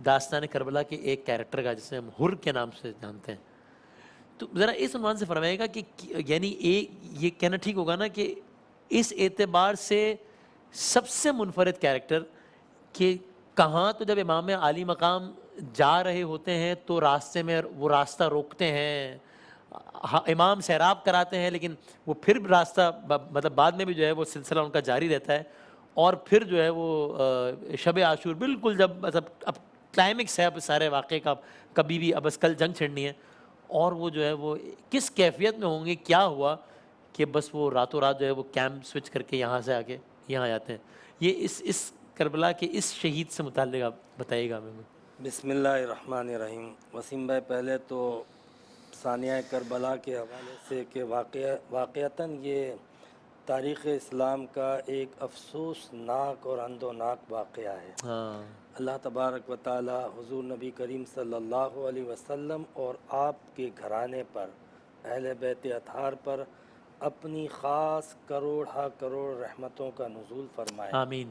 داستان کربلا کے ایک کیریکٹر کا جسے ہم حر کے نام سے جانتے ہیں، تو ذرا اس عنوان سے فرمائے گا کہ یعنی یہ کہنا ٹھیک ہوگا نا کہ اس اعتبار سے سب سے منفرد کیریکٹر کہ کہاں تو جب امام عالی مقام جا رہے ہوتے ہیں تو راستے میں وہ راستہ روکتے ہیں، امام سیراب کراتے ہیں، لیکن وہ پھر راستہ مطلب بعد میں بھی جو ہے وہ سلسلہ ان کا جاری رہتا ہے، اور پھر جو ہے وہ شب عاشور بالکل جب مطلب اب کلائمیکس ہے اب سارے واقعے کا، کبھی بھی اب بس کل جنگ چھڑنی ہے، اور وہ جو ہے وہ کس کیفیت میں ہوں گے، کیا ہوا کہ بس وہ راتوں رات جو ہے وہ کیمپ سوئچ کر کے یہاں سے آگے یہاں آتے ہیں. یہ اس کربلا کے اس شہید سے متعلق آپ بتائیے گا ہمیں. بسم اللہ الرحمن الرحیم. وسیم بھائی، پہلے تو ثانیہ کربلا کے حوالے سے کہ واقعتاً یہ تاریخ اسلام کا ایک افسوسناک اور اندوناک واقعہ ہے. ہاں، اللہ تبارک و تعالی حضور نبی کریم صلی اللہ علیہ وسلم اور آپ کے گھرانے پر، اہل بیت اطہار پر اپنی خاص کروڑ ہا کروڑ رحمتوں کا نزول فرمائے. آمین.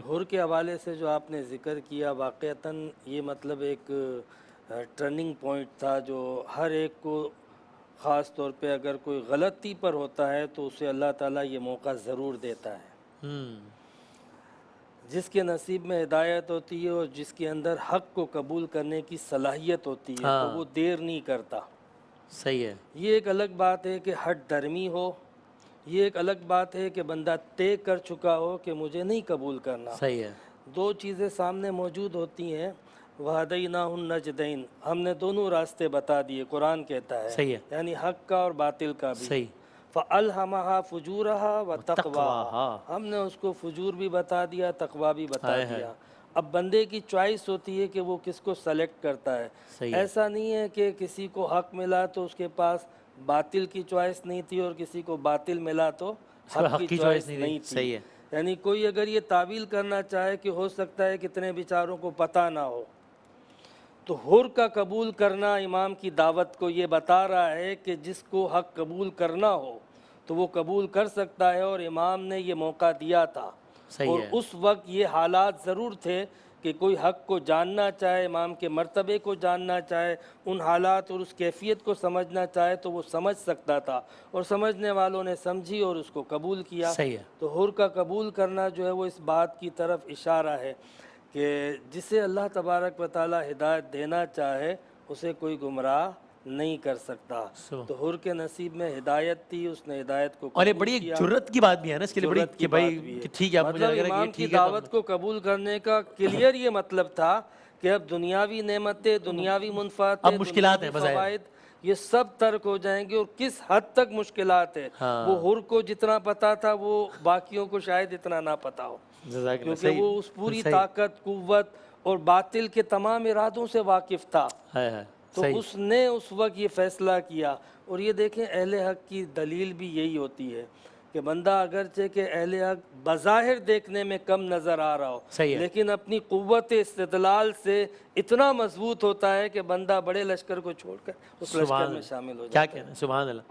حر کے حوالے سے جو آپ نے ذکر کیا، واقعتاً یہ مطلب ایک ٹرننگ پوائنٹ تھا جو ہر ایک کو، خاص طور پہ اگر کوئی غلطی پر ہوتا ہے تو اسے اللہ تعالیٰ یہ موقع ضرور دیتا ہے. جس کے نصیب میں ہدایت ہوتی ہے اور جس کے اندر حق کو قبول کرنے کی صلاحیت ہوتی ہے تو وہ دیر نہیں کرتا. صحیح ہے. یہ ایک الگ بات ہے کہ ہٹ درمی ہو، یہ ایک الگ بات ہے کہ بندہ طے کر چکا ہو کہ مجھے نہیں قبول کرنا. صحیح ہے. دو چیزیں سامنے موجود ہوتی ہیں. وَهَدَيْنَاهُ النَّجْدَيْنِ، ہم نے دونوں راستے بتا دیے، قرآن کہتا ہے. صحیح ہے. یعنی حق کا اور باطل کا بھی. صحیح. فَأَلْهَمَهَا فُجُورَهَا وَتَقْوَاهَا، ہم نے اس کو فجور بھی بتا دیا، تقویٰ بھی بتا دیا. اب بندے کی چوائس ہوتی ہے کہ وہ کس کو سلیکٹ کرتا ہے. ایسا نہیں ہے کہ کسی کو حق ملا تو اس کے پاس باطل کی چوائس نہیں تھی، اور کسی کو باطل ملا تو حق کی چوائس نہیں تھی. صحیح ہے. یعنی کوئی اگر یہ تعویل کرنا چاہے کہ ہو سکتا ہے کتنے بیچاروں کو پتہ نہ ہو، تو حر کا قبول کرنا امام کی دعوت کو یہ بتا رہا ہے کہ جس کو حق قبول کرنا ہو تو وہ قبول کر سکتا ہے، اور امام نے یہ موقع دیا تھا. اور اس وقت یہ حالات ضرور تھے کہ کوئی حق کو جاننا چاہے، امام کے مرتبے کو جاننا چاہے، ان حالات اور اس کیفیت کو سمجھنا چاہے تو وہ سمجھ سکتا تھا، اور سمجھنے والوں نے سمجھی اور اس کو قبول کیا. تو حر کا قبول کرنا جو ہے وہ اس بات کی طرف اشارہ ہے کہ جسے اللہ تبارک و تعالی ہدایت دینا چاہے اسے کوئی گمراہ نہیں کر سکتا. تو حر کے نصیب میں ہدایت تھی، اس نے ہدایت کو قبول کیا. اور یہ بڑی ایک جرت کی بات بھی ہے نا اس کے لیے، بڑی کہ بھائی ٹھیک ہے، مطلب امام کی دعوت کو قبول کرنے کا کلیئر یہ مطلب تھا کہ اب دنیاوی نعمتیں، دنیاوی منفعتیں، اب مشکلات ہیں، فوائد، یہ سب ترک ہو جائیں گے. اور کس حد تک مشکلات ہے، وہ حر کو جتنا پتا تھا وہ باقیوں کو شاید اتنا نہ پتا ہو، کیونکہ وہ اس پوری طاقت، قوت اور باطل کے تمام ارادوں سے واقف تھا. تو اس نے اس وقت یہ فیصلہ کیا. اور یہ دیکھیں اہل حق کی دلیل بھی یہی ہوتی ہے کہ بندہ اگرچہ کہ اہل حق بظاہر دیکھنے میں کم نظر آ رہا ہو، لیکن اپنی قوت استدلال سے اتنا مضبوط ہوتا ہے کہ بندہ بڑے لشکر کو چھوڑ کر اس لشکر میں شامل ہو جاتا ہے. کیا کہنا، سبحان اللہ.